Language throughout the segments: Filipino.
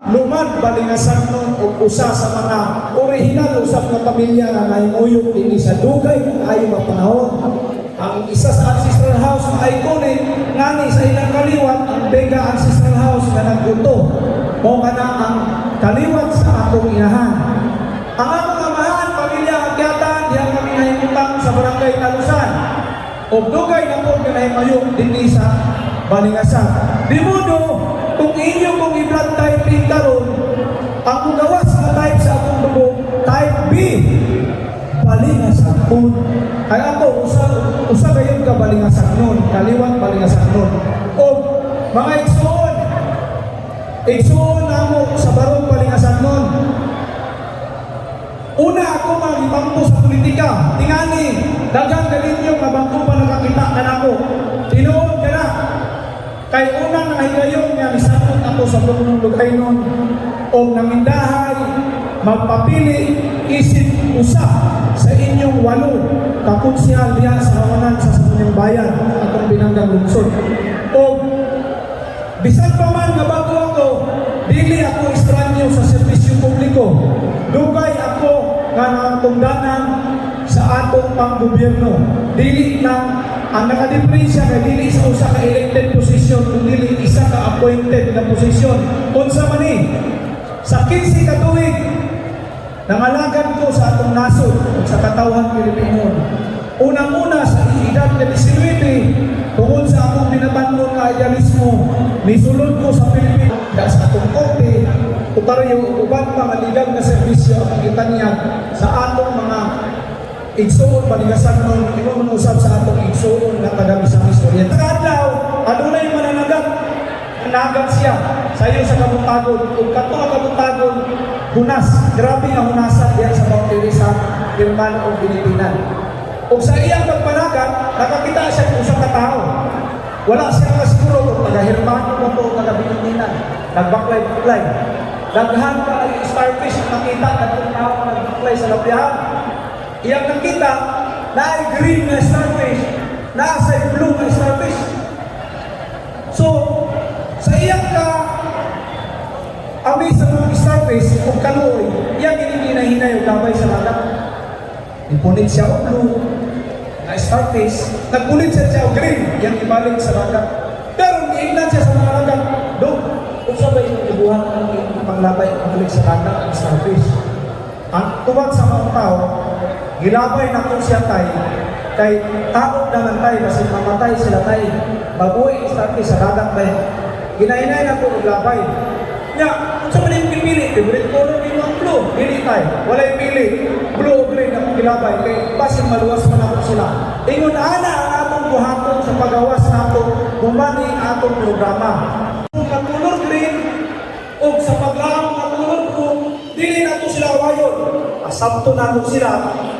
lumad balingasan nun o usa sa mga original usap na pamilya na naimuyok din sa dugay ay mapanahon. Ang isa sa ancestral house na iconic ngani sa ilang kaliwat ang Vega Ancestral House na nagguto o kana ang kaliwat sa akong inahan. Ang among amahan pamilya akyatan yang kami nahimutang sa barangay Talusan o dugay na po nahimayok din sa balingasan. Di modo kung inyo kong i-blood typing karon, ang gawas na type sa akong dugo, type B, balingasan nun. Ay ako, usa gayon ka balingasan nun, kaliwat balingasan nun. O mga igsoon na mo sa barong balingasan nun. Una ako mag-ibangko sa politika, tingani, dagang galinyong nabangko pa nakakita ka na ako. Tinuod ka na. Kay unang nahigayon nga misakot ako sa punong lugay nun o namindahay magpapili isip usa sa inyong 8 kapunsyal diyan sa Hawanan sa Sangguniang Bayan atong binanggang lungsod. O bisan pa man nga bago ako, dili ako estranyo sa serbisyo publiko. Dugay ako nga natungdanan sa atong panggobyerno. Dili lang ang nakadiferensya kay dili sa usa ka elected position kundi isa ka appointed na posisyon. Unsa man ni sa 15 ka tuig nangalagad ko sa atong nasod sa katawhan Pilipino. Unang-una sa edad na 19 tungod sa akong binabangon nga idealismo, nisulod ko sa Pilipinas sa atong korte utaryo uban pa maligang na serbisyo ang itanyag sa atong mga igsoon balingasan nun, imo manusap sa atong igsoon na taga-Misamis Oriental. Kadlaw, adunay mananagat, nanagat siya sa iyo sa kabutagon, ug kato ang kabutagon, hunas, grabe nga hunasan diyan sa boundary sa Birman o Pilipinas. Ug sa iyang pagpanagat, nakakita siya kung sa katao. Wala siya kasiguro kung taga-Hermano mo to, taga-Pilipinas. Nagbaklay-baklay. Daghan ka ay starfish nakita at kung tao nagbaklay sa lapihan. Iyang nakita na ay green na starfish, na sa blue na starfish. So, sa iyang amis sa mga starfish, kung kaluoy, iyang hinihinahinay o gabay sa lagat. Ipunit siya o blue na starfish, nagpunit siya o green, iyang ibalik sa lagat. Pero iingnan siya sa mga lagat, doon, kung sabay yung ibuhan ng panglabay ang balik sa lagat ang starfish. Ang tuwag sa mga tao, gilabay na kung siya tay, kay taot naman tay, kasi mamatay sila tay, babuhay starfish sa lagat tay. Ginainay na kung maglabay. Nya, kung sa maling pipili, favorite color ni mga blue, pili tay, walay pili, blue o green na kung gilabay, kay basin maluwas man ako sila. Ingon ana ang atong buhaton sa pagawas nato, bumani ang atong programa. Kung color green, o sa paglaang na color blue, dili na ito sila awayon. Asabto na ito sila,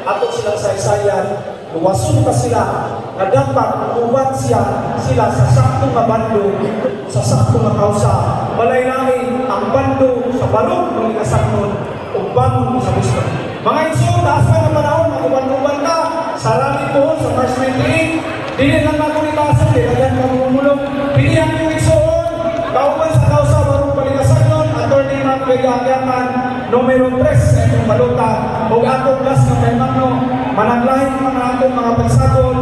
ato silang saysayan, luwason pa sila, na dapat uwan sila sa saktong na bando, sa saktong na kausa. Balay-lain ang bando sa balong ng ikasaknon o bangon sa gusto. Mga iso, taas pa ng panahon, mag-uban-uban ka, sarali po sa first 98, dili lang ako itasan, dili lang mamumulong, pilihan yung isoon, kauban sa kausa, barong palikasaknon, Attorney Mark Vega-Akyatan, numero 3 sa itong baluta, o atong gas ng Permano, managlahin mga atong mga pagsagol,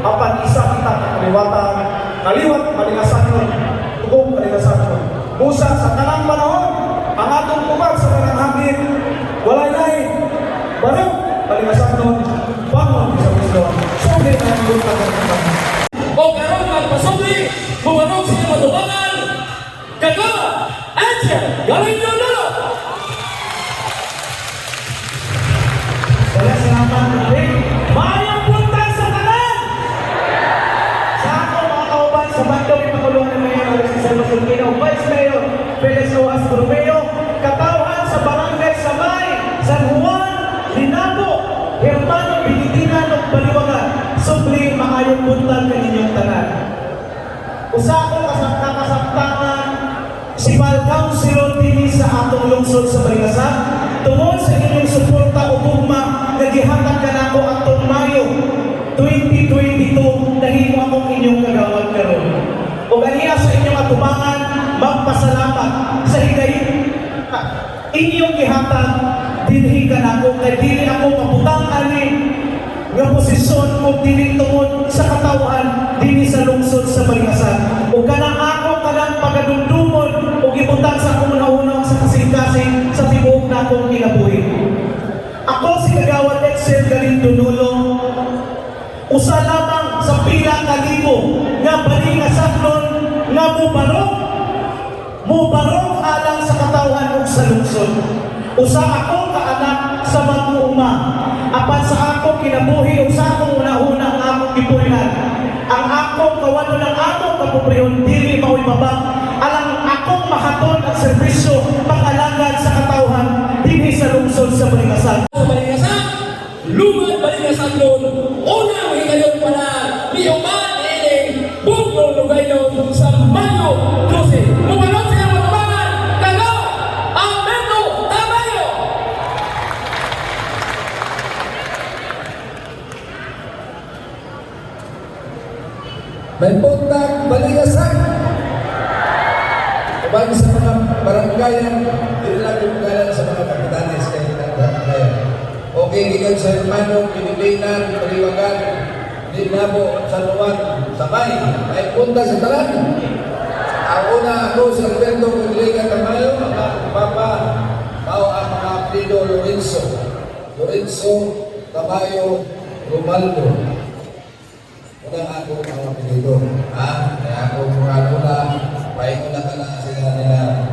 apan isa kita kaliwatan, kaliwat palikasaknon, tugong palikasaknon. Busa sa kanang panahon, ang atong kumag sa kanang hangin, walay lain, barong palikasaknon, bangon sa gusto, sulit ang lupa ng kapag. O karoon magpasubli, bumanong sila matubangan, kagawa, answer, gawin nyo na! Wala salamat natin. Mayang punta sa kanan! Sa ako mga kauban sa Bandaw Ipagulungan ng Mayor Alexis Salvador Sulquino, Vice Mayor Felix Rojas Bromeo, katauhan sa Barangay Samay, San Juan, Linabo, Hermano Binitinan o Baliwagan, subli maayong punta ka ninyong tanan. Usa ko kasakta-kasaktangan si Balcouncilor din sa inyong gihatag dinhi kanako kay dili ako mabutang ani nga posisyon o dili tungod sa katawhan dinhi sa lungsod sa Balingasan. O kanang ako kanang pagadumdumon o gibutang sa akong una-unang sa kasing-kasing sa tibuok na akong kinabuhi. Ako si Kagawad Excel Galindo Nulong, usa lamang sa pila ka libo nga Balingasanon nga mubarok alang sa katawhan ug sa lungsod. Usa ako ka anak sa mag-uuma. Apan sa ako kinabuhi ug sa akong una-una ang akong gipulihan. Ang akong kawano ng akong kapobrehon dili mao'y babag. Alang akong mahaton ang serbisyo pag-alagad sa katawhan dinhi sa lungsod sa Balingasan. Sa Balingasan, lumad Balingasan nun, unang higayon pa na ni Oman Iling, buong lugayon sa Mayo 12. Mumanot sila matumangan, kaga, ang Mendo Tamayo! May puntang Balingasan. Kabagi sa mga baranggayan, hindi lang yung kalan sa mga kapitanes kayo ng baranggayan. Okay, gikan sa hermano, Pilipinan, Paliwagan, Dinabo, San Juan, Sabay, may punta sa talan. Ang una ako sa Alberto Rodriguez Tamayo, ang aking papa, mao ang mga apelido Lorenzo Tamayo Romaldo. Unang ako ang apelido. Kaya ako mga una, pahingo na ka na sila nila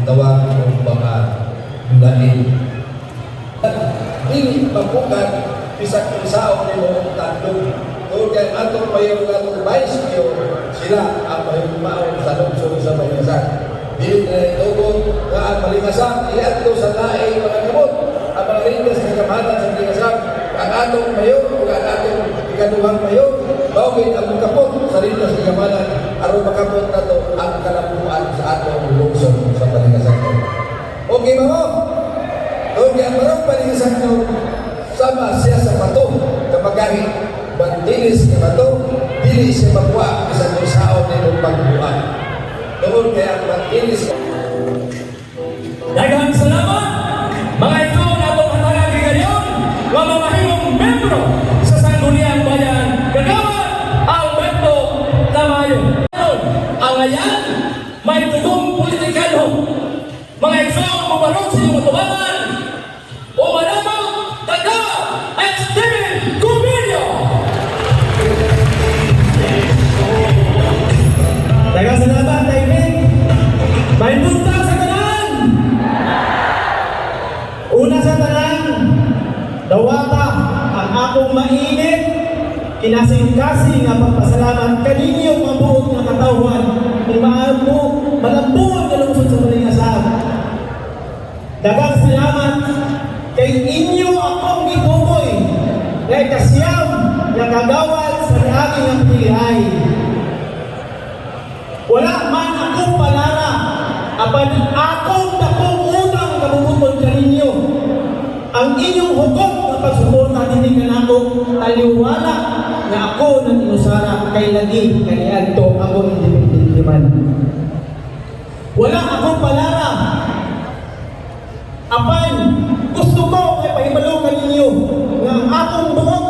itawag ng mga dahil. Hindi mapukat, bisag isaw ni mo tandong. Doon kay atong payo ng atong vice mayor, sila ang pahimumaon sa lungsod sa Balingasan. Dili na itugon nga ang Balingasan, iadto sa laing mga kamot. Ang mga rindas ng kamahalan sa Balingasan, ang atong mayor o ang atong ikaduhang mayor, bawin ang kapot sa rindas ng kamahalan, aron makapot na to ang kalapuan sa atong lungsod sa Balingasan. Okay ba mo? Doon kaya marang Balingasan nyo, sama siya sa pato, kapagahin. Bandilis na bato, dili siya magwa isang usaon nilong pagbuhan. Doon kaya ang bandilis. Daghang salamat, mga ito na itong hatagang gigayon, nga mamahimong membro sa Sangguniang Bayan, Kagawad Alberto Tamayo. Ang ayan, may tugong politikano, mga ito ang bumarong sa iyong matubangan, o maramang Kagawad Steven Cumilio. Daghang salamat, David. May punta sa tanan. Una sa tanan, dawata ang akong mainit, kinasing-kasing nga pagpasalamat kaninyo mga buot nga katawhan ni malambungan na lungsod sa Balingasan. Daghang salamat kay inyo akong gitukoy kay kasiyam nga kagawad sa aking ang pilihay. Wala man akong palara, apan akong dakong utang kabubutol kaninyo. Ang inyong hukom na pagsuporta din kanako, taliwala nga ako ng inusara kay lagi kaniadto ako independent man. Wala akong palara, apan gusto ko ay pahibalo kaninyo nga ang akong buot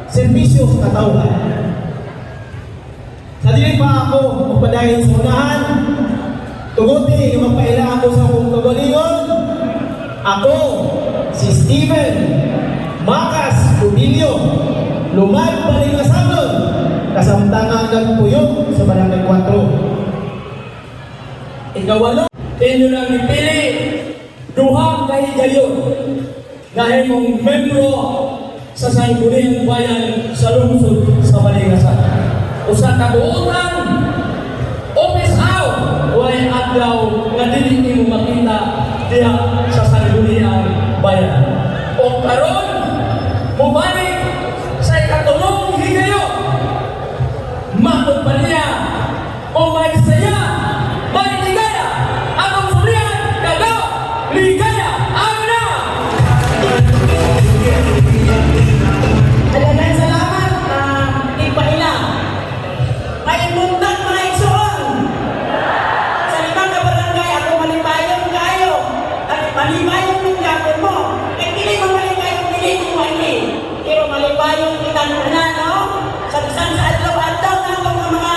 serbisyo sa katawhan. Sa dili pa ako magpadayon sa unahan, tuguti yung magpaila ako sa akong kagalingon. Ako, si Steven Macas Cumilio, lumad Balingasanon, kasamtangan ng puyong sa Barangay 4. Ikawalo, Inyo lang ipili, duhang kahigayon, dahil mong membro sa Sangguniang Bayan sa lungsod sa Balingasan. Usa ka buutan, office out, walay adlaw nga dili nimo makita diha sa Sangguniang Bayan. O karon, mubalik sa ikatulong higayon, makot pa niya o may saya, may ligaya, atong surian, kagaw, ligaya, ang na! Alagan salamat, ipaila. May mundag mga igsoon. Sa limang kabarangay, ako malipayon kayo. malibayong ng gapon mo. Eh, pili mo malibayong pili mo ini. Pero malibayong kita na, no? Sa adlaw-adlaw na itong mga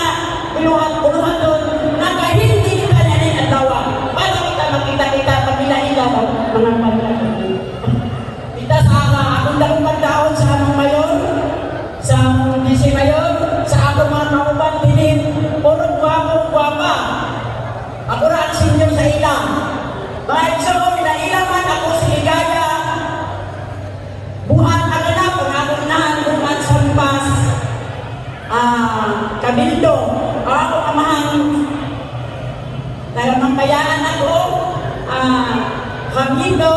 buluhan doon, nakahindi kita na rin ang tawa. Para kita makita-kita, pagila-ila, mga paglalang. Kita sa akong daruman daon sa among mayon, sa among DC mayon, sa akong mga nauban bilin, puro guwapo-guwapa. Ako ra ang senior sa ilang. Mga igso, pinailaman ako si Ligaya. Buhat ang anak, kung akong nahanduman sa Lupas, Kabildo, ako amahan. Dalamang bayaan ako, Kabildo,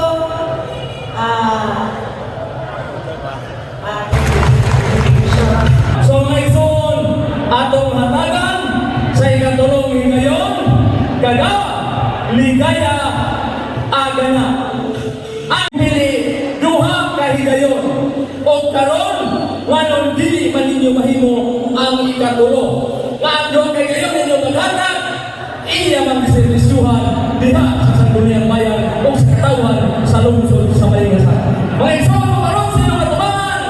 So may son, atong hatagan sa ikatulong higayon, kada ligaya agana. Ang pili duha ka higayon o karon wanon dili man ninyo mahimo ang ikatulo. Nga ang duha ka higayon ninyo maghatag, iya magservisyohan diha sa sangguniang bayan o sa katawan sa lungsod sa Balingasan. Mga igsoon mo karon sa inyong katubangan,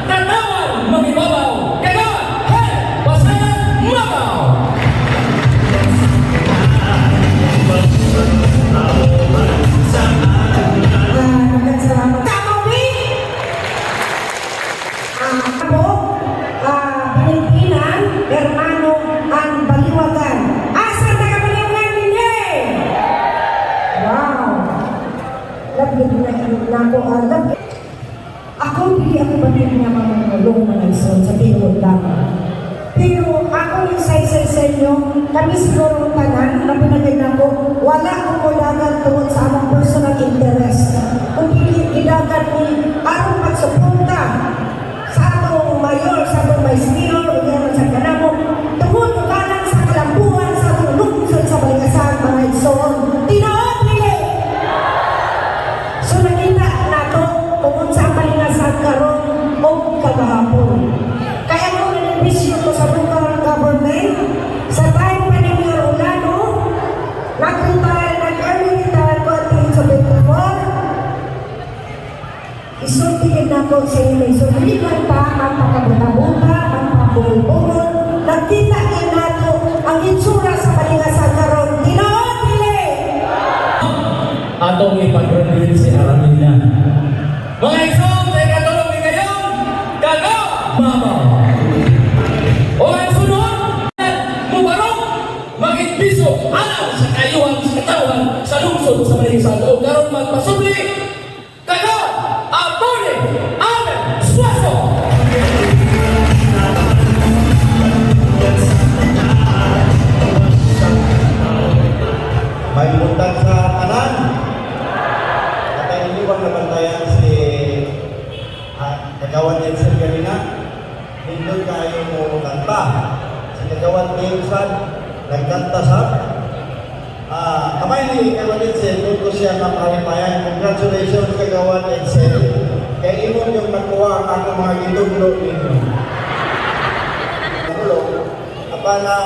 tanawan magibabaw, kaya hey, pasayan mabaw! Pilipinan, hermano, ang baliwagan. Asa taga-baliwagan ninyo? Wow! Love you na ako. Ako, hindi ako ba niya mamangulong mga ison sa tingod lang. Pero ako yung sa inyo, kami siguro tanan na pinagin ako, wala akong kulagan tungkol sa among personal interest. Kung hindi ilagan ni arong pagsupunta sa atong mayor, sa atong mayor, o yan sa kanamo, tungkol kanan sa kalambuhan, sa atong lungsod sa Balingasan, mga ison. Tinood nila! So nakita nato kung sa Balingasan karon o kagahapon. Kaya ko nanibisyo ko sa local government, sa time pa ni Mayor Olano, nag-early retire ko at sa 24. Isultigin na ko sa inyo, isultigan pa ang pagkabuta-buta, ang pagkabungol. Nagkita din nato ang itsura sa Balingasan karon. Tinood nila! Atong ipag-graduate si Aramina. Mga igsoon sa ikatulong higayon, kada mabaw! O ang sunod, mubarok, mag-impiso, alam sa kayuhan sa katawan sa lungsod sa Balingasan. O karon magpasubli, kada Atty. Amen Suazo! May buntag sa kanan. At ang iniwang nabantayan si Kagawan Edson kanina. Hindi kayo mo kanta. Si Kagawan Edson nagkanta sa kamay ni Kagawan Edson, doon ko siya napalipayan. Congratulations Kagawan Edson. Kaya imong yung nakuha ang mga gituglo ninyo. Apa na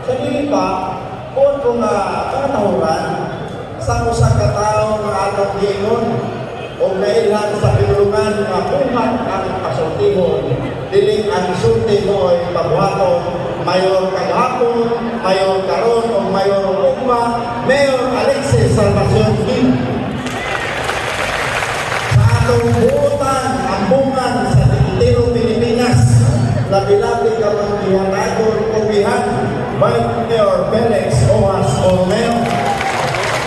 sa dili pa, kung katahuran sa usa ka tawo nga atong giingon o nailhan sa pinulungan nga pumat ang pasultihon dili ang sulti mo ay pabuhaton mayor kagahapon, mayor karon o mayor ugma, Mayor Alexis Salvacion Kim. Sa atong buotan ambungan sa Tiro Pilipinas, labi-labi ka mang ihanagon kubihan Vice Mayor Felix Oas Olmeo.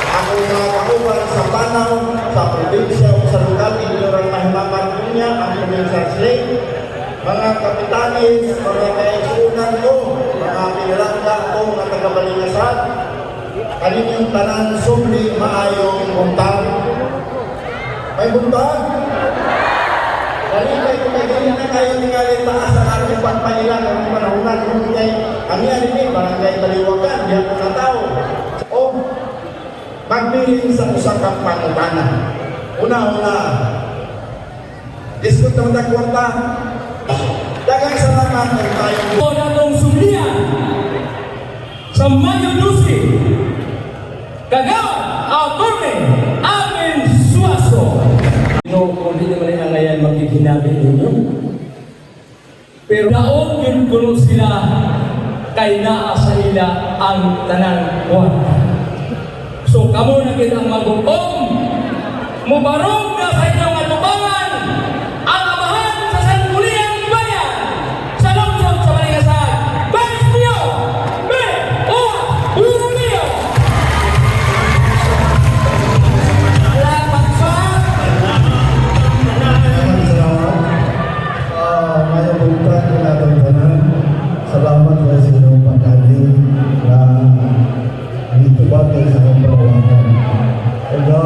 Ako nga kauban sa Panaw, sa probinsya o sa lugar, inyong mahimakan niya ang probinsya Slate. Mga kapitanis, mga kaisunan ko, mga pinilangga ko, mga taga-Balingasan, kaninyong tanan sumli maayong buntag. May buntag? Kalinay kung naging na kayo ningalin taas ang ating pagpailan ng panahunan kung kay kami alinin, barangay Baliwagan, diyan ko na tao. O magpiling sa usang kapangutana. Una-una, diskut ng dagwarta, dagang salamat ng tayo. O natong sublian sa Mayo Lucy, Kagawan, Atty. Amen tingali ninyo. Pero naon yun kuno sila kay naa sa ila ang tanang kwarta. So kamo na kitang magutom, mubarog na sa inyong atubangan ang amahan sa sangguniang bayan sa lungsod sa Balingasan. Bais niyo! Be! O! Puro niyo! Salamat sa Mayang buntag na itong tanan. Salamat sa inyong pagkaling na dito ba kayo sa akong perawakan. Kaya,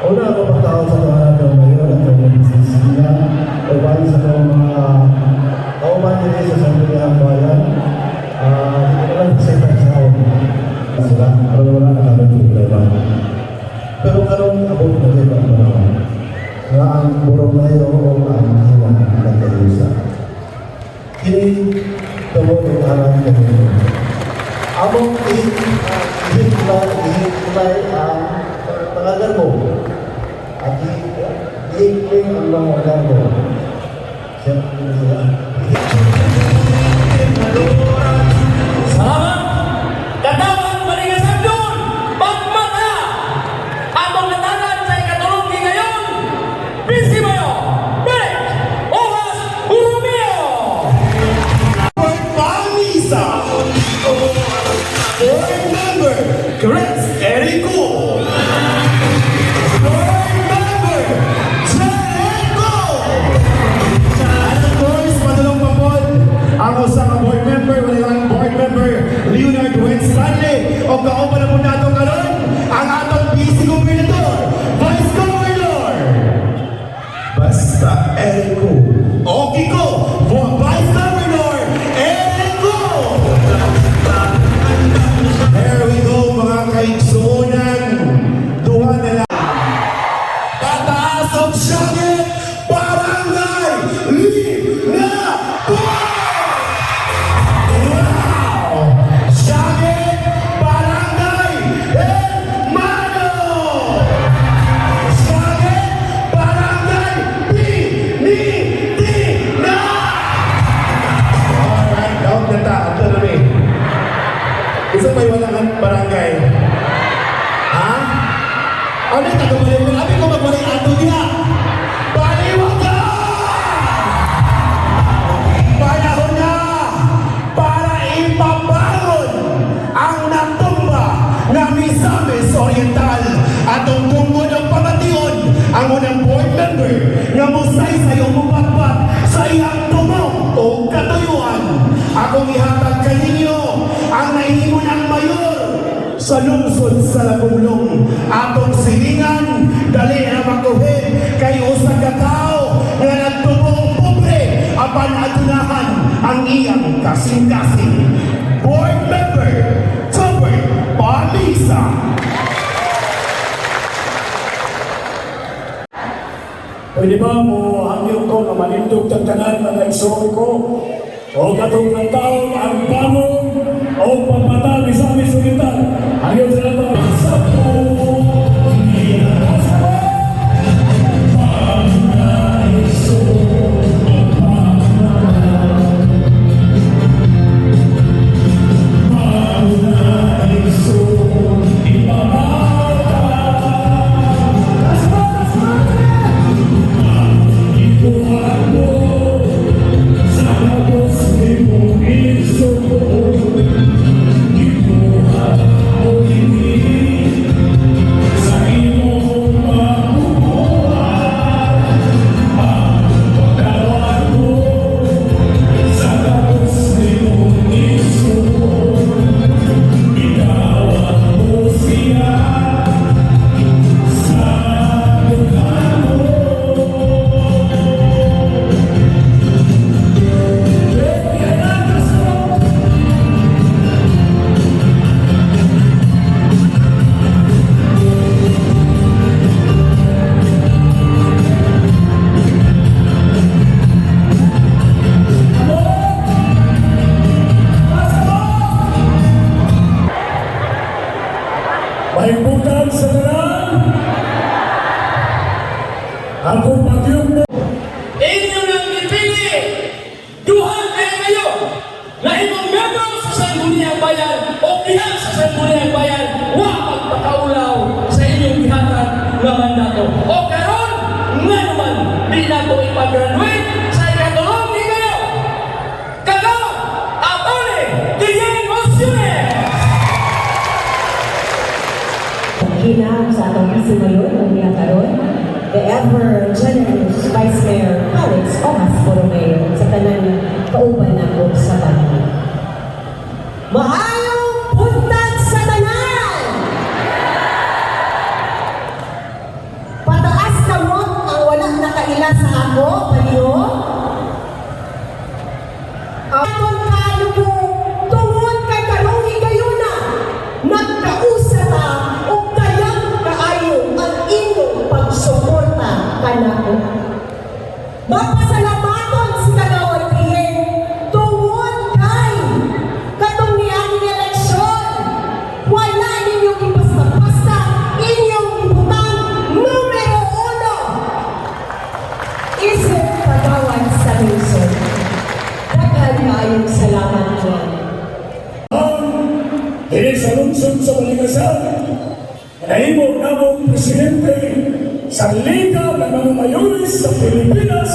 una ako matao sa tahanan ng mayon at ang magsisiya o bali sa mga kauman nila sa sangguniang bayan. Hindi ko lang sa itang sila. Pero wala na kami problema. Pero karoon abot na kayo ang panahon. Na ang burong na iyo o ang hilang ng kalusa. Kini tamo ng alam ka nito. Among ihit-ilay ang pangalan mo. At ihit-ilay ang pangalan mo. Siyempre nila. salamat! Katawang Balingasan doon! Pagmata! Among natanan sa ikatulong ngayon! Bisimoyo! Balik! Ohas! Urumio! Pamisa! Board member, Chris Erico! Board member, Jericho! Ano boys, padulong papod? Ang usa ka board member, wala lang board member, Leonard Wayne Stanley. O kauban na po nato karon ang atong vice gobernador, Vice Governor! Basta Erico. Okay ko, for Vice Governor, Erico! There we go, mga kaigsunan. Duha na lang. Pataas ang siyangit, barangay, Lina! Wow! Siyangit, barangay, Hermano! Siyangit, barangay, Pinitina! Alright, daw na ta. Ito na rin. Isa may walang barangay. Ha? Ano yung tagabalay mo? Abi ko magbalay ato niya. Baliwag ka! Panahon na para ipabangon ang natumba na Misamis Oriental at ang tungkol ng pamation ang unang board member na musay sa iyong mupatpat sa iyang tumong o katuyuan. Akong ihatag kaninyo ang nahimo ng mayor sa lungsod sa Lagumlong. Atong silingan, dali na makuhin kay usang katao na nagtubong pobre apan adunahan ang iyang kasing-kasing. Board member, Tupper Pamisa. Pwede ba mo hangyo ko na manindog tagtanan na naigsoon ko? O katong ng taon ang pamong o pagmata ni Sami Sulitan. Hangyo sila ba? Sa buong iyasa. naman nato. O karon nga naman di nato ipagraduate sa ikatulong ni kayo. Kagawa atone Guillen Mosiones. Hinang sa atong kasi ngayon, ang niya karon, the ever generous Vice Mayor Alex Omas Borromeo sa tanan kauban ako sa bahay. Maayong buntag sa tanan! Pataas na mo ang walang nakaila sa ako, paliyo. Aton kayo po, tungod kay karong higayuna, nagkausa ta o kayang kaayo ang inyong pagsuporta kanako. Mapasalamaton si Kagawad Guillen tungod kay katong niaging eleksyon. Wala ninyong ipasta-pasta inyong ibutang numero 1. Isip Kagawad sa Luzon. Daghang kaayong salamat niya. Dili sa lungsod sa Balingasan, nahimo namong presidente sa Liga ng mga Mayores sa Pilipinas,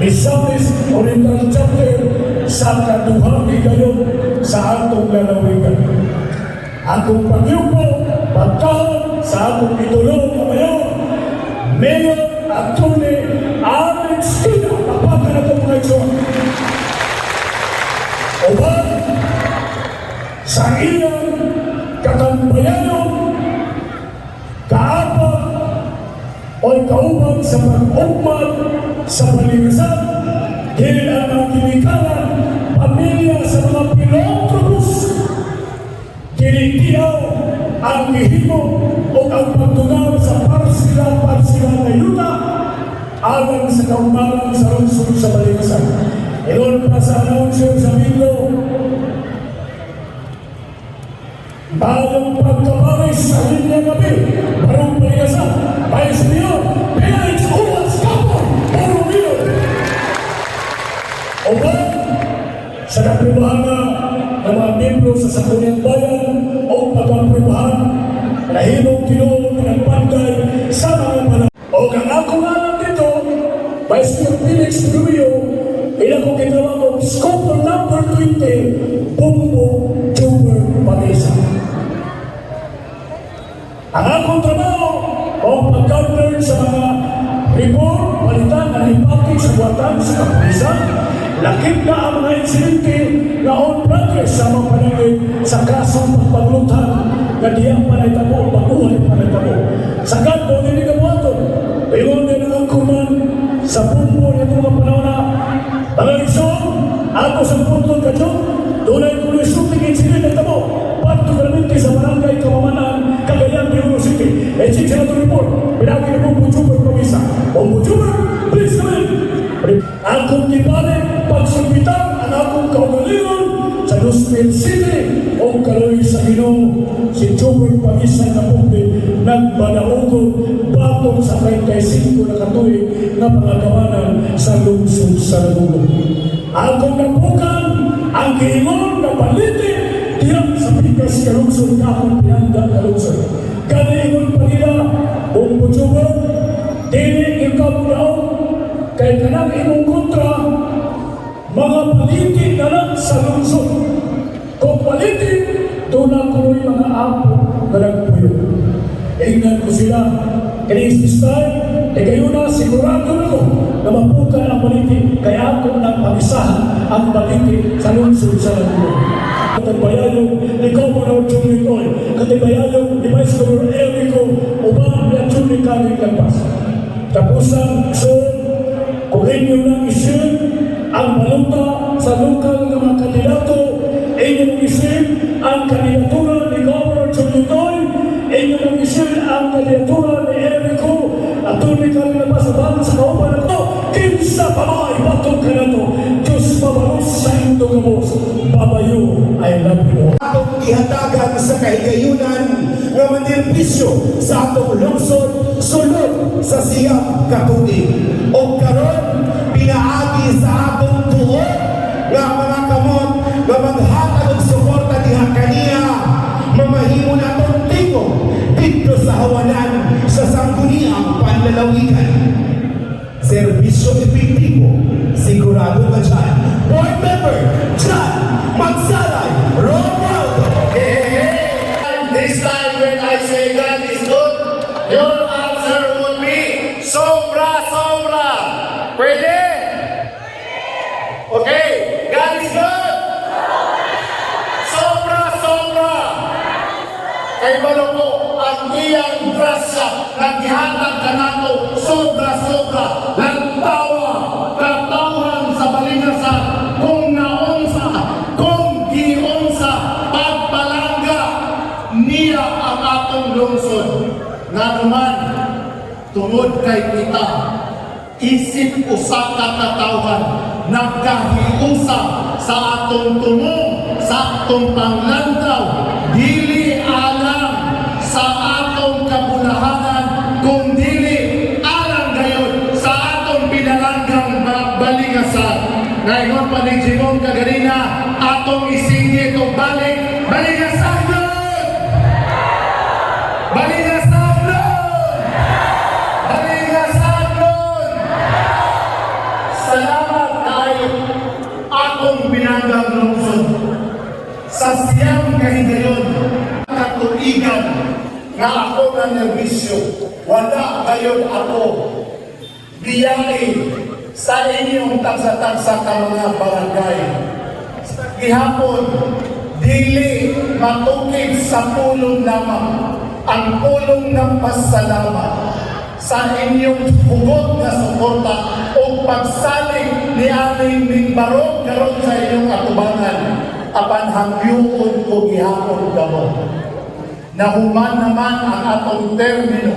Misamis Oriental Chapter sa kaduhang higayon sa atong lalawigan. Akong pagyupo, pagkaon sa akong itulong na mayor, Mayor Atty. Alex Tina, kapakan na itong mga ito. Uban, sa iyang katambayanon, kaabang o kaubang sa pag-ugman sa Balingasan, dili ang mga kinikalan, pamilya sa mga Pilotropos, kinitiyaw ang gihimo o ang pagtunaw sa parsila na yuta alang sa kaumalang sa lungsod sa Balingasan. Iyon pa sa announcer sa Milo, bagong pagkaparis sa linya gabi, barong Balingasan, Vice Mayor Felix Uwas Kapon, Borromeo. O ba, sa napribahan na ng mga membro sa Sangguniang Bayan o pag-apribahan, nahilong kinuha ng panday sa mga panahon. O kang ako nga lang dito, Vice Mayor Felix Borromeo, ilang ko ginawa ko, Scope number 20, Bumbo Jumper Pagisa. Ang akong trabaho o pag-counter sa mga report, balitan na impacting sa buwatan sa kapulisan, lakip na ang mga insidente na on progress sa mga paningin sa kasong pagpaglutan na diyang panaytabo, baguhan panaytabo. Sagad po nili ka buwato, bayon din ang kuman sa bumbo nito mga panahon na mga isong, ako sa puntong kadyong, tunay ko na shooting incident na tabo, particularmente sa barangay Kamamanan, Cagayan de Oro City. E si siya na report, pinagi na Bumbo Jumper Provisa. Bumbo Jumper, please come in. Akong kibalik, pagsumpitan ang akong kaugalingon sa Luzon City o kaloy sa Ginoo, si Jumper Provisa na Bumbe nagbanaogon batong sa 35 na katuig na pangagawanan sa lungsod sa Laguna. Akong nabukan ang giingon na palitin diyan sa pikas ka lungsod na akong pinanda na lungsod. Kaniingon pa nila, Bumbo Jumper, dili ikaw daw, kay kanang imong kontra, mga palitin na lang sa lungsod. Kung palitin, tunang kuloy mga apo na nagpuyo. Ingnan ko sila, kinis time, kayo na sigurado na ko na mabuka ang palitin, kaya ako nang pamisahan ang palitin sa lungsod sa Laguna. Katibayayong ni Governor Junior Toy, katibayayong ni Vice Governor Enrico, ubang ni Junior Kari Kalpas. Tapusan, sir, kung inyo nang isip ang balota sa lokal ng mga kandidato, inyong isip ang kandidatura ni Governor Junior Toy, inyong nang isip ang kandidatura ni Enrico, at tuloy kami na pasabahan sa kaupan na ito, kinsa pa mga ibatong ka na ito, Diyos mabalos sa inyong gabos, babayo, I love you. Atong ihatagan sa kahigayunan nga manirpisyo sa atong lungsod sulod sa siyang katuig. O karon pinaagi sa atong tuod nga mga kamot nga maghatag og suporta diha kaniya mamahimo natong tingog dito sa hawanan sa sanggunian Your answer would be sobra-sobra. Pwede? Okay, God is good. Sobra-sobra. Kay balo ko, ang iyang grasya, naghihatag ka nato, sobra-sobra, nagtawa, katawhan sa balingasan, kung naunsa, kung giunsa, pagpalangga, niya ang atong lungsod. Nga naman, tungod kay kita, isip usa ka katawhan, nagkahiusa sa atong tumong, sa atong panglantaw, dili alam sa atong kabulahanan, kung dili alam gayon sa atong pinalanggang balingasan. Ngayon pa ni Jimong Kagarina, atong isingit o balik, balingasan doon! Balingasan doon! Balingasan doon! Salamat tayo akong binanggang lungsod sa siyang kahigayon katuigan na ako na nerbisyo, wala kayo ako biyay sa inyong tagsa-tagsa ka mga barangay. Gihapon, dili matukig sa pulong lamang ang pulong ng pasalamat sa inyong hugot na suporta o pagsalig ni aming mimbarog karon sa inyong atubangan. Apan hangyuon ko gihapon kamo. Nahuman naman ang atong termino.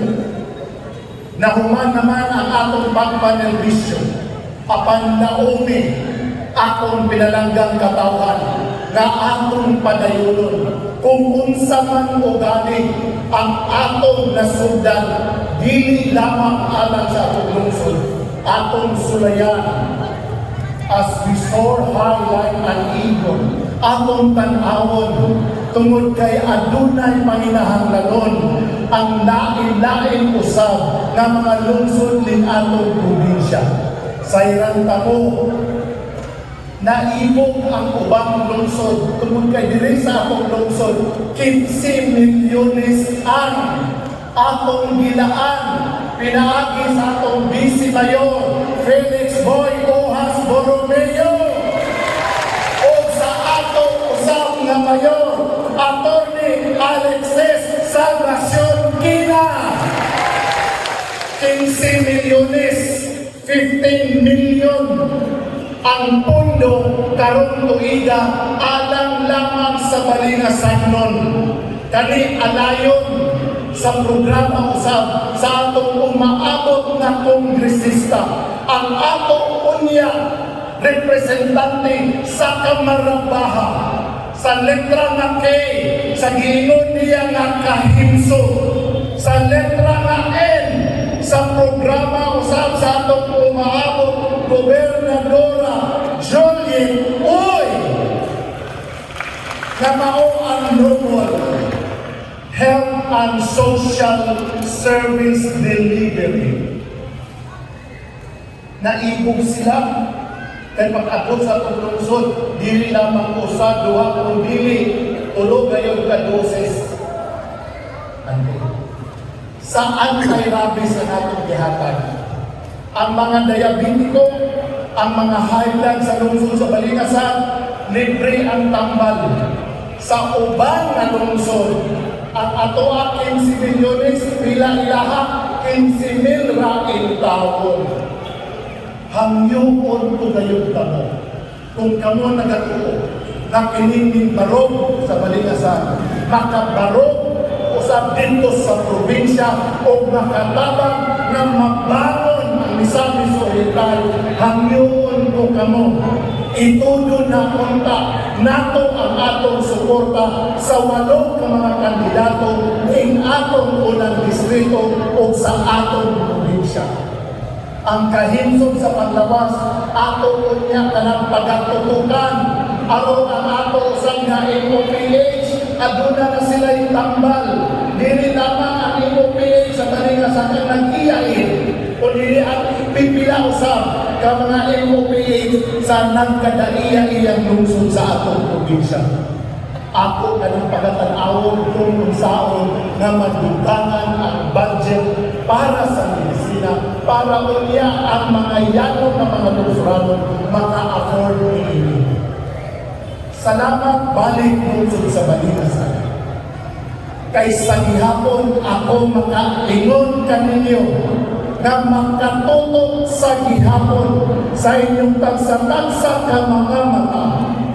Nahuman naman ang atong pagpanerbisyo. Apan naumi akong pinalanggang katawhan na atong padayunon. Kung unsa man ugali ang atong nasugdan, dili lamang alang sa atong lungsod, atong sulayan. As we soar high like an eagle, atong tanawon, tungod kay adunay panginahanglanon ang lain-lain usab ng mga lungsod ning atong probinsya. Sayran tamo, naibog ang ubang lungsod, tungod kay diri sa atong lungsod, 15 milyones ang atong gilaan, pinaagi sa atong Vice Mayor, Felix Boy Ohas Borromeo, o sa atong usap na Mayor, Atty. Alexis Salvacion Quina. 15 milyones, 15 milyon ang pondo karong tuiga alang lamang sa balingasan nun. Kani alayon sa programa usab sa atong umaabot na kongresista, ang atong unya representante sa Kamarabaha, sa letra nga K, sa giingon niya nga kahimso, sa letra nga N, sa programa usab sa atong umaabot Gobernadora Jolien Uy, na mao ang noble Health and Social Service Delivery. Naibog sila kay pag-abot sa atong lungsod, dili lamang usa, duha, kung dili tulo gayon ka doses. Saan ay rabies ang atong gihatag? Ang mga diabetiko, ang mga high blood sa lungsod sa balingasan, libre ang tambal. Sa ubang na lungsod, ang ato 15 milyones, pila ilaha, 15,000 ra in taon. Hangyuon ko gayon kamo. Kung kamo nagatuo, na kining barog sa balingasan, makabarog usab dito sa probinsya o makatabang na mabangon ang Misamis Oriental, hangyuon ko kamo. Itudo na unta nato ang atong suporta sa 8 ka mga kandidato ing atong unang distrito o sa atong probinsya. Ang kahimsog sa paglawas, atong unya kanang pagatutukan aron ang ato usang nga MOPH, aduna na sila yung tambal. Dili lamang ang MOPH sa balingasan ang nag-iyain, o dili ang pipila usab ka mga MOPH sa nagkadaiya-iyang lungsod sa atong probinsya. Ako kanang pagkatanawon kung unsaon nga madugangan ang budget para sa medisina, para unya ang mga yanong na mga lungsuranon maka-afford niini. Salamat balik lungsod sa Balinasan. Kay sa gihapon ako makaingon kaninyo na makatutok sa gihapon sa inyong tagsa-tagsa ka mga mata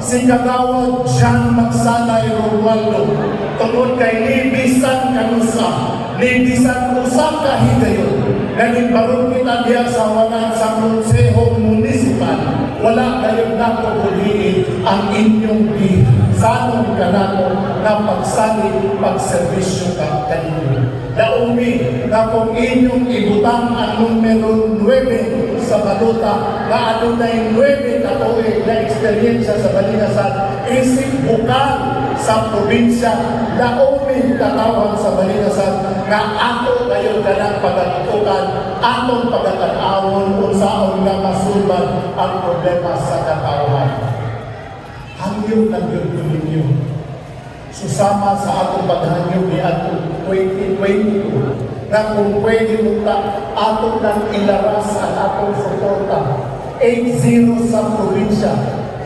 si Kagawad John Magsanay Romualdo tungod kay libisan kanusa, libisan usa ka higayon na nagbaron kita diya sa wanan sa Konseho Municipal. Wala kayong nakukuliin ang inyong sanong kanako na pagsalit, pagservisyo ka kanino. Naumi na kung inyong ibutang ang numero 9 sa baluta na ano na yung 9 na tuwing na eksperyensya sa Balinasan, isip bukal sa probinsya, naumi tatawag sa Balinasan na ako kayo kanang pagatutukan, atong pagkatanawon kung saan nga masulban ang problema sa katawhan. Hangyo lang yun ninyo. Susama sa atong paghangyo ni atong 2022 na kung pwede mo atong nang ilaras ang atong suporta 8-0 sa probinsya.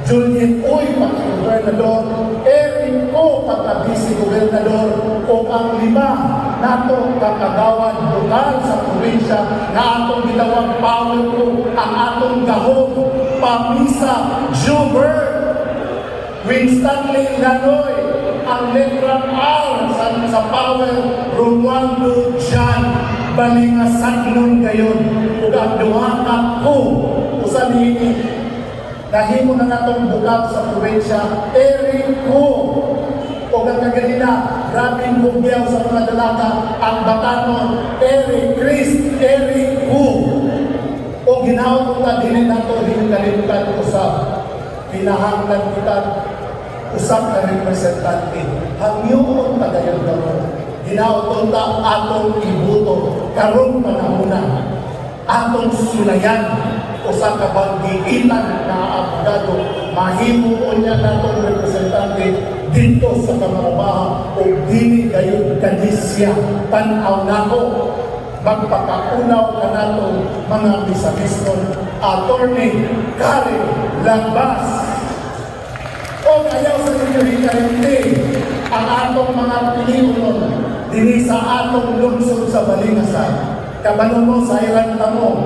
Julian Uy, pagka-gobernador, Erin ko, pagka-vice-gobernador, o ang 5 nato kakagawan lokal sa probinsya na atong gitawag power ko, ang atong gahog, Pamisa, Joubert, Winstanley Lanoy, ang letra R sa power, Romualdo John, Balingasan nun gayon, ug ang duha ka ko, usan hini, nahimo na natong bukal sa probinsya, Eric ko, o ang kaganina, grabing bugyaw sa mga dalaga, ang batanon, Eric Chris, Eric ko, o ginawa ko na din nato, hindi kalimutan ko sa pinahanglan kita, usap ka representante, hangyoon tagayon gawon. Ginauton ta atong ibuto, karong panahuna, atong sulayan, usap ka banggiilan na abogado, mahimo niya natong representante dito sa Kamarabaha o dili gayon kadisya, tanaw nako, magpakaunaw ka nato mga bisamiston, Attorney Karen Langbas. O ayaw sa inyo hindi ang atong mga piliunon dini sa atong lungsod sa Balinasan. Kabalo mo sa ilang tamo,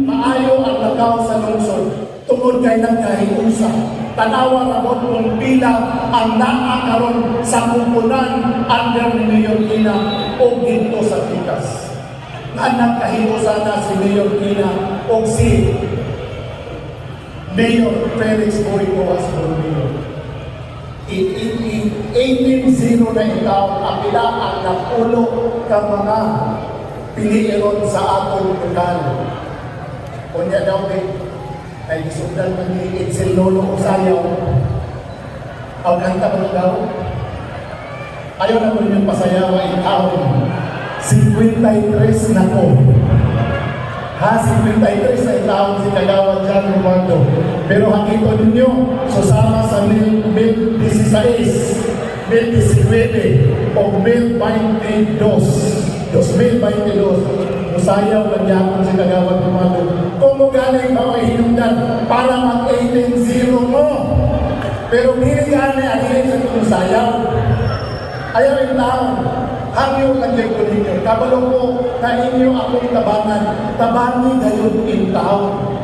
maayo ang lakaw sa lungsod tungod kay nagkahiusa. Tanawa rabot kung pila ang naakaroon sa kumpunan under ni Mayor Kina o dito sa Tikas. Na nagkahiusa na si Mayor Kina o si Mayor Felix Boyko as Mayor. 18-0 na ikaw, apila ang napulo ka mga piliiron sa atong lokal. Kunya daw ay gisundan man ni Itzel Lolo Usayaw. Ang kanta mo daw, ayaw na ko ninyong pasayawa ikaw. 53 na ko. Ha, 53 sa itaon si Kagawad John Romualdo. Pero hakito ninyo, susama sa 2016, 2019 o 2022, musayaw lang yapon si Kagawad Romualdo. Kung mo galing ba ay hinungdan para mag-18-0 mo. Pero hindi gani ang hiling sa musayaw. Ayaw yung taon. Hangyo lang yung ko ninyo. Kabalo ko na inyo akong tabangan. Tabani gayon in taon.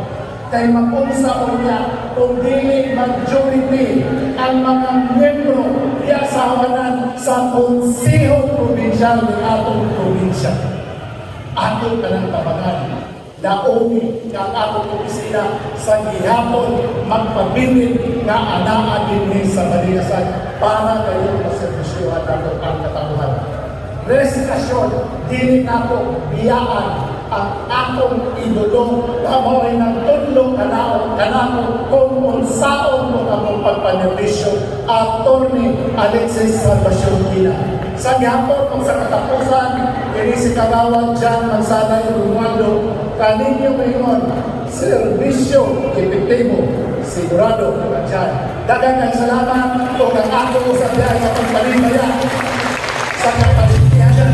Kay mapunsa ko niya kung dili majority ang mga miyembro di asawanan sa Konseho Provincial ng atong probinsya. Ato ka ng tabangan. Naomi ang atong opisina sa gihapon magpabilin nga anaa din sa Balinasan para kayo maservisyohan nato ang katauhan. Resignasyon, dili nato biyaan ang akong idolo na mo'y nagtudlo kanako kung unsaon mo akong pagpanerbisyo, Attorney Alexis Salvacion Kina. Sa gihapon kung sa katapusan, kini si Kagawad John Magsanay Romualdo, kaninyo ngayon, serbisyo epektibo, sigurado ka dyan. Dagang kang salamat o kang ako sa biyahe sa pagpalimaya sa kapalitihan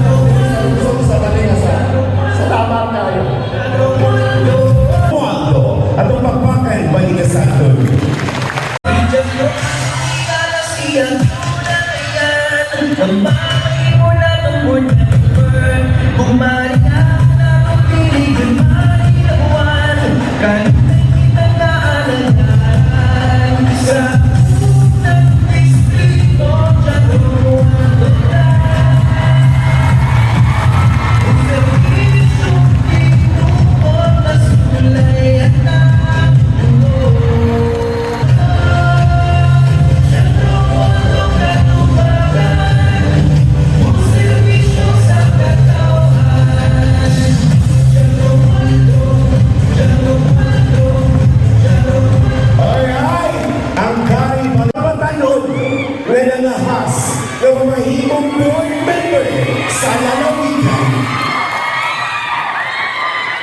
sa Balinasan.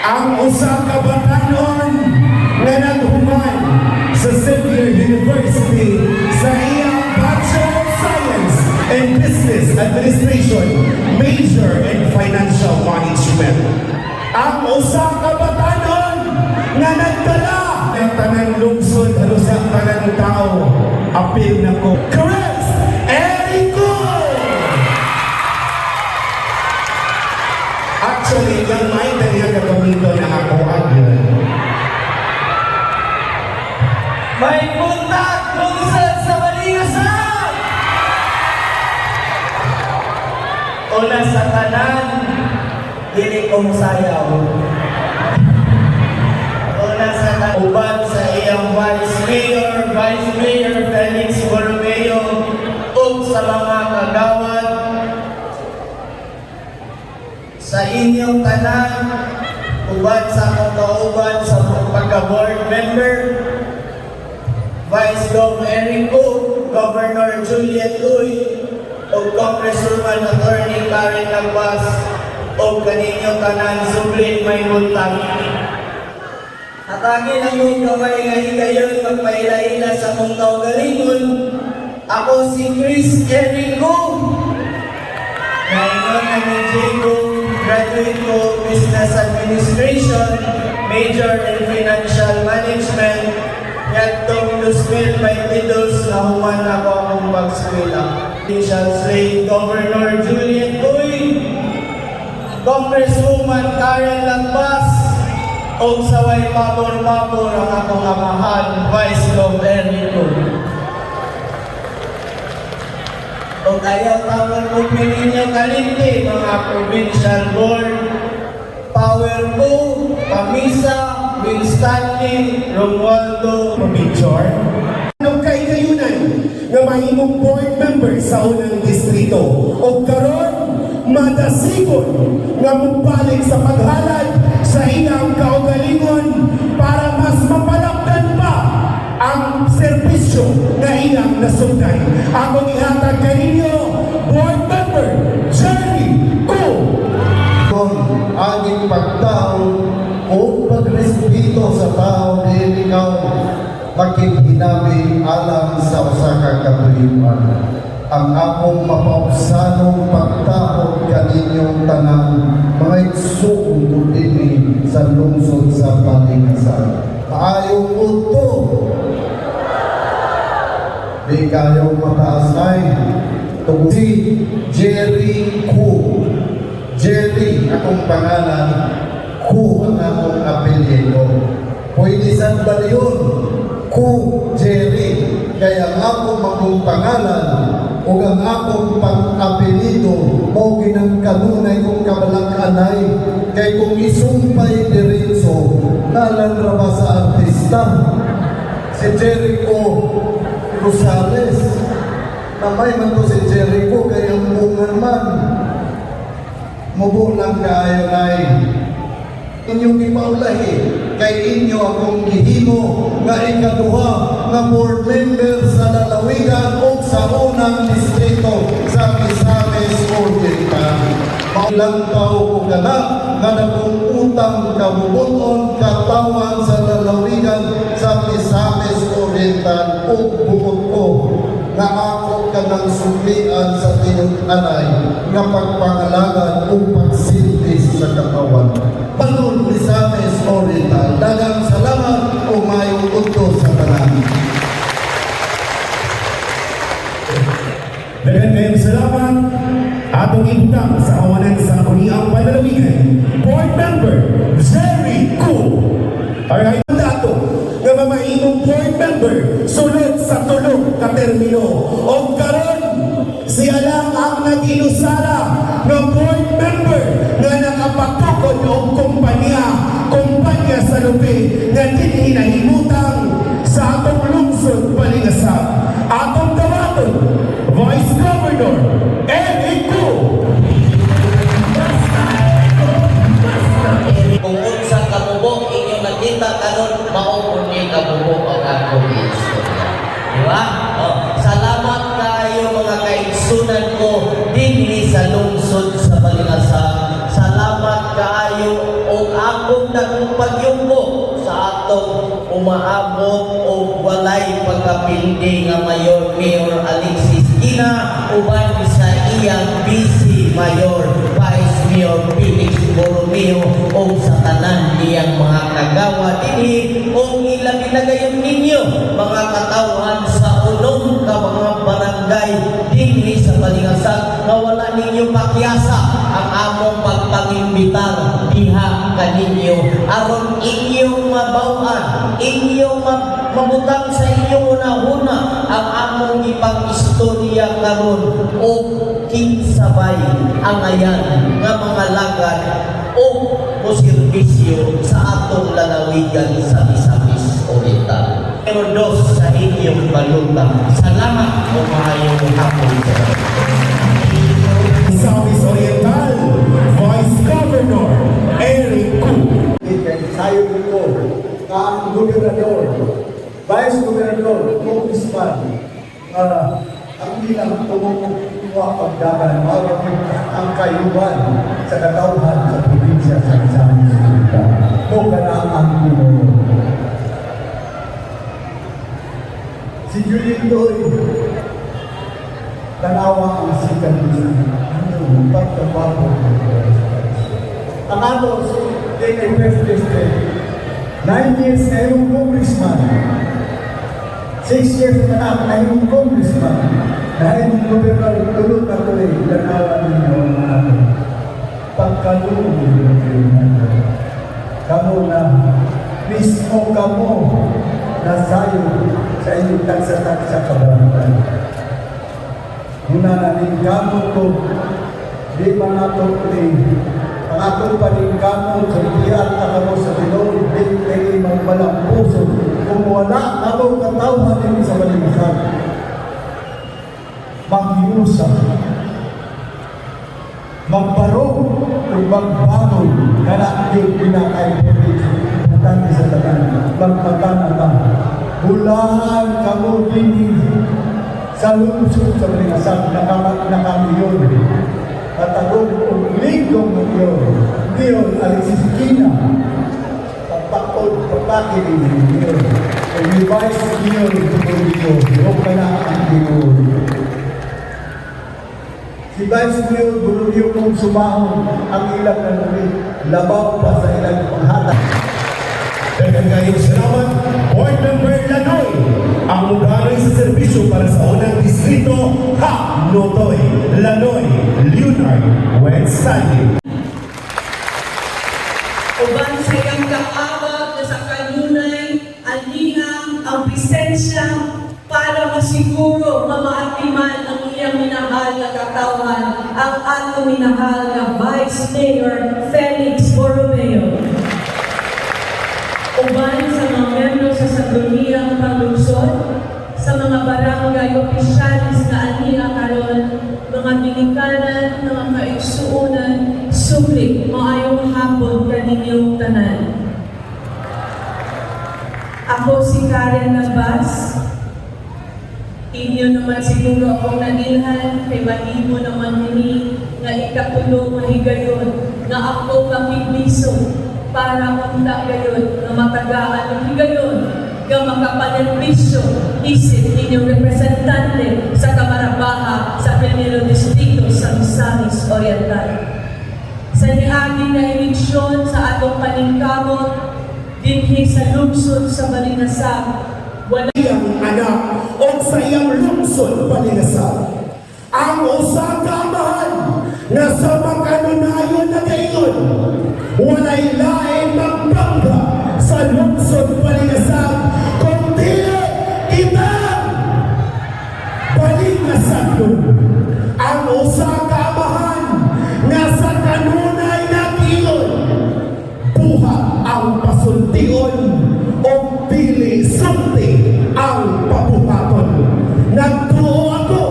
ang usa ka batanon nga naghuman sa Xavier University sa iyang Bachelor of Science in Business Administration, major in Financial Management. Ang usa ka batanon nga nagdala ng tanang lungsod halos ang tanang tao apil na ko. Chris Erico! Actually, yung may dalihan na gamito na ako agyan. May punta lungsod sa Balingasan! Una sa tanan, dili kong sayaw. Una sa tanan, uban sa iyang Vice Mayor Felix Borromeo, ug sa mga kagawad, sa inyong tanan, uban sa kauban sa pagka-board member, Vice Gov. Erico, Governor Juliet Uy, o Congresswoman Attorney Karen Lagbas, o kaninyong tanan, Sublin May Buntag. Atagin ang iyong kamay nga higayon, magpaila-ila sa mong kaugalingon. Ako si Chris Erico, ngayon ang Diego, graduate ko Business Administration, major in Financial Management. Yatong 2022 na human ako akong pagskwela. Official slate, Governor Juliet Uy, Congresswoman Karen Lagbas, o saway pabor-pabor ang akong amahan, Vice Gov. Erico. O ayaw tawag ko pininyo kalinti, mga provincial board, Power Co, Pamisa, Will Stanley, Romualdo, Major, anong kaigayunan nga mahimong board member sa unang distrito o karon madasigon nga mubalik sa paghalad sa iyang kaugalingon para mas mapalapdan pa ang serbisyo na iyang nasundan. Akong ihatag kaninyo, board member Jerry Co. Aging pagtao o pagrespeto sa tao din ikaw makikinabi alang sa usa ka kabuhian. Ang akong mapaubsanong pagtao kaninyong tanan mga igsuon din sa lungsod sa Balingasan. Maayong uto. Di kayong mataas ay tungkol si Jerry Ku. Jerry, akong pangalan, Ku ang akong apelyido. Pwede saan ba yun? Ku Jerry. Kaya ang akong pangalan o ang akong pang-apelyido mo ginangkanunay kong kabalak-anay. Kaya kung isumpay diretso, nalanraba sa artista. Si Jericho Rosales. Namay man to si Jericho, kaya mungan man. Mubulang kaayo nay. Inyong ipaulahi, kay inyo akong gihimo nga ikaduha nga board member sa lalawigan o sa unang distrito sa Misamis Oriental. Maulang tao ko gana nga nakong utang kabubuton katawan sa lalawigan sa Misamis Oriental o bukod ko nga ako kanang suklian sa tinag-anay nga pagpangalagan o pagsilbis sa katawan. Panon Misamis Oriental, dagang salamat o mayong utos sa tanan. Dagan kayong salamat atong ibutang sa kawanan sa Uniang Panalawigan, board member Jerry Co. Alright, dato nga mamainong board member sulod sa tulong ka termino o karon siya lang ang nag-inusara nga board member nga nakapatukod o kumpanya sa lupi nga din hinahimutang sa atong lungsod Balingasan. Atong dawaton, Vice Governor Erico. Kung unsa kabubo inyong nakita karon mao ni kabubo ang akong istorya. Di ba? Salamat kayo mga kaigsunan ko dinhi sa lungsod sa Balingasan. Salamat kayo og ako akong dakong pagyumbo sa atong umaabot o walay pagkapindi nga Mayor Alexis Gina uban sa iyang vice Mayor Vice Mayor Felix Borromeo o sa tanan niyang mga kagawa dinhi o ilagayon ninyo mga katawhan sa unong ka mga barangay dinhi sa Balingasag na wala ninyo pakyasa ang among pagpangimbitar diha kaninyo aron inyong mabawan inyong mabutang sa inyong una-una ang among ipang-istorya karon o kinsabay ang ayan nga mga lagad o moserbisyo sa atong lalawigan sa Misamis Oriental. Pero dos sa inyong baluta. Salamat o mahayong hapon sa Misamis Oriental, Vice Governor Eric Cu. Sayo ko na ang gobernador, vice gobernador, congressman, ang ilang tumumuwa pagdagan, ang kayuban sa katauhan sa probinsya sa Misamis Oriental. O ang Pinoy. Si Julian Doy, tanawa ang sikat niya, ang pagkabago. Ang atos, din ay First District, 9 years na yung congressman, 6 years na yung congressman, dahil yung gobernador tulog na tuloy, tanawa ninyo ang atos. Pagkalunod kamu na mismo kamu na sayo sa inyong taksa-taksa kabarangay. Muna na rin kamu ko, di man ato rin, ang ato pa rin kamu, sa iyan na kamu sa Pinoy, di kayo magbalang puso, kung wala ako katawhan din sa Balingasag. Maghiusap, magbarong, o magbago, kana yung pinaka-importante sa tanan, magpagkanata. Hulaan kamu din sa lungsod sa Balingasag nakamiyon. Katagong linggong Mayor Alexis Gina, pagpakod, pagpakilin Mayor. Ang Vice Mayor Borromeo, o kana ang Mayor. Si Vice Mayor Borromeo kung sumahon ang ilang nanuli, labaw pa sa ilang panghatag. Daghang kayong salamat, Board Member Lanoy, ang mugaray sa serbisyo para sa unang distrito, Notoy, Lanoy, Leonard, West Stanley. Uban sa iyang kaawag na sa kanunay, alihang ang presensya para masiguro mamaatiman ang iyang minahal na katawan, ang atong minahal na Vice Mayor Felix Borromeo. Uban sa mga membro sa Sangguniang Panglungsod, sa mga barangay opisyalis na aniya karon, mga binikanan, mga kaigsuunan, suplik, maayong hapon kaninyong tanan. Ako si Karen Nabas. Inyo naman siguro akong nagilhan, kay mahimo naman nini nga ikatulong mahigayon na ako makibiso para punta gayon na matagaan ng higayon nga makapanervisyo isip inyong representante sa Kamarabaha sa Primero Distrito sa Misamis Oriental. Sa niaging na eleksyon sa atong paningkamot dinhi sa lungsod sa Balingasag, wala Iyang anak o sa iyang lungsod, Balingasag. Ang usa ka mahal na sa makanunayon na gayon, walay lain magbangga sa lungsod, Balingasag, kundi kita Balingasag nun. Ang usa ka mahal na sa kanunay na gayon, buhat ang pasultion o pili sulti ang pabuhaton. Nagtuo ako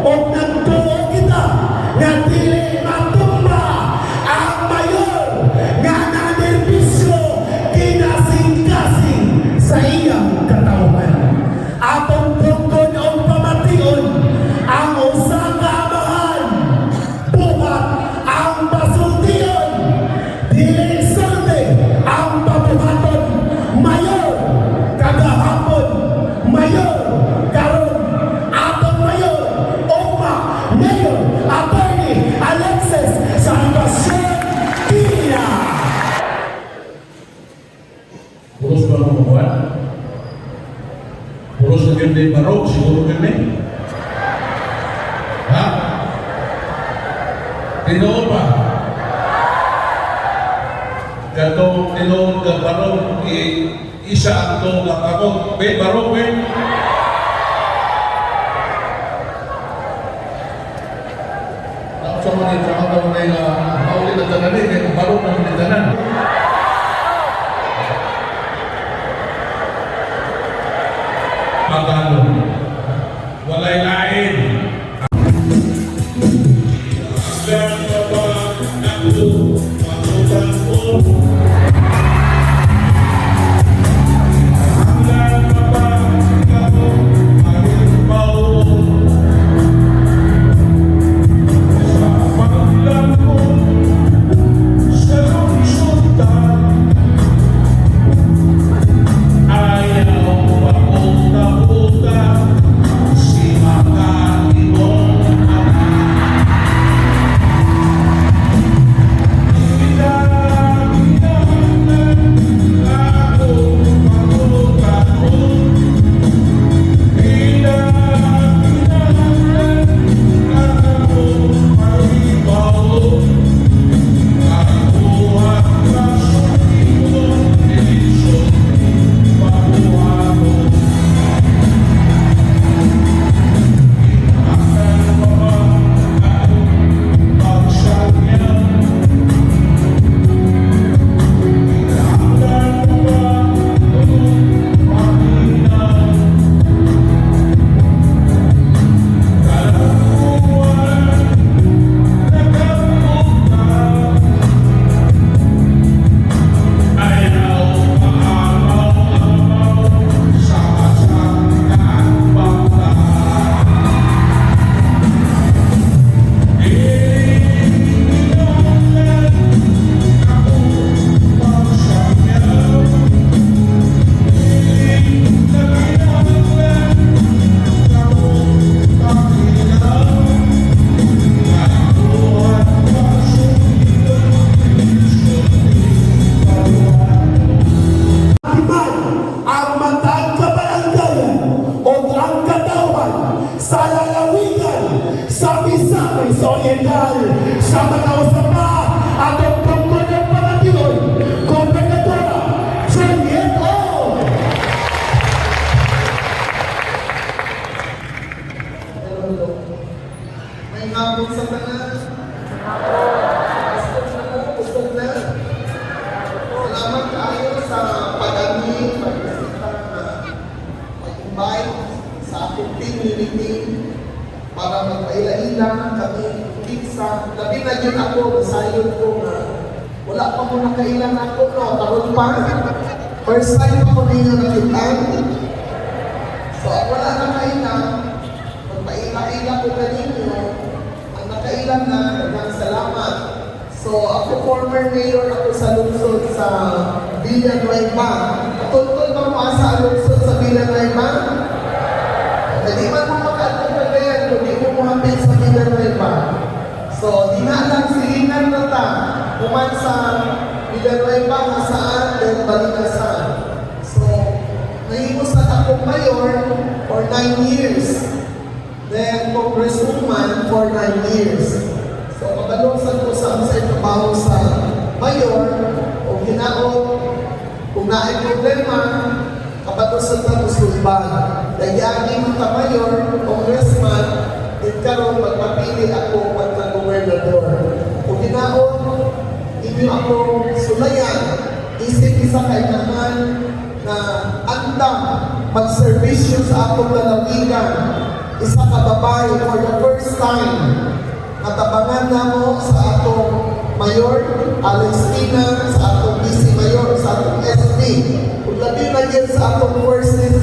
o nagtuo kita na dili matumba ang mayor nga yun din barok, siguro yun eh. Ha? Tinoon ba? Katong tinoon ka barok, isa ang to lang ako. Ben, barok, ben. Sa mga nito, ang tawag na yung maulit na tanan eh, kaya barok na mga tanan. Magano. Walay lain. Oriental sa Matausap pa atong tungkol ng pamatiyon Gobernadora Juliet O. May hapon sa tanan. Gusto na. Salamat kayo sa pag-ani, pag-isita na mag-invite sa ating team meeting para magpaila-ila kami sa labi na yun ako, masayon ko na wala pa mo nakailan ako, no? Tarot pa. First time ako ninyo nakitaan. So, wala na kailan, magpaila-ila ko ka ninyo, ang nakailan na, nagang salamat. So, ako former mayor ako sa lungsod sa Villanueva. Tuntun ba mo sa lungsod sa Villanueva? Hindi man mo makatong na yan, hindi mo muhamid sa Villanueva. So, di na lang silingan na ta, kuman sa Villanueva na saan, then Balinasan. So, nahimos na akong mayor for 9 years. Then, congresswoman for 9 years. So, mabalungsan ko sa trabaho sa mayor, o ginaon, kung naay problema, kapatusan na musulban. Dahil ang mga mayor, congressman, karon magpapili ako pagka-gobernador. Kung ginaon, inyo ako sulayan, isip isa kay naman na andam mag-servisyo sa atong lalawigan. Isa ka babae for the first time natabangan na mo sa atong mayor, Alexina, sa atong vice mayor, sa atong SP. Kung labi na yan sa atong first list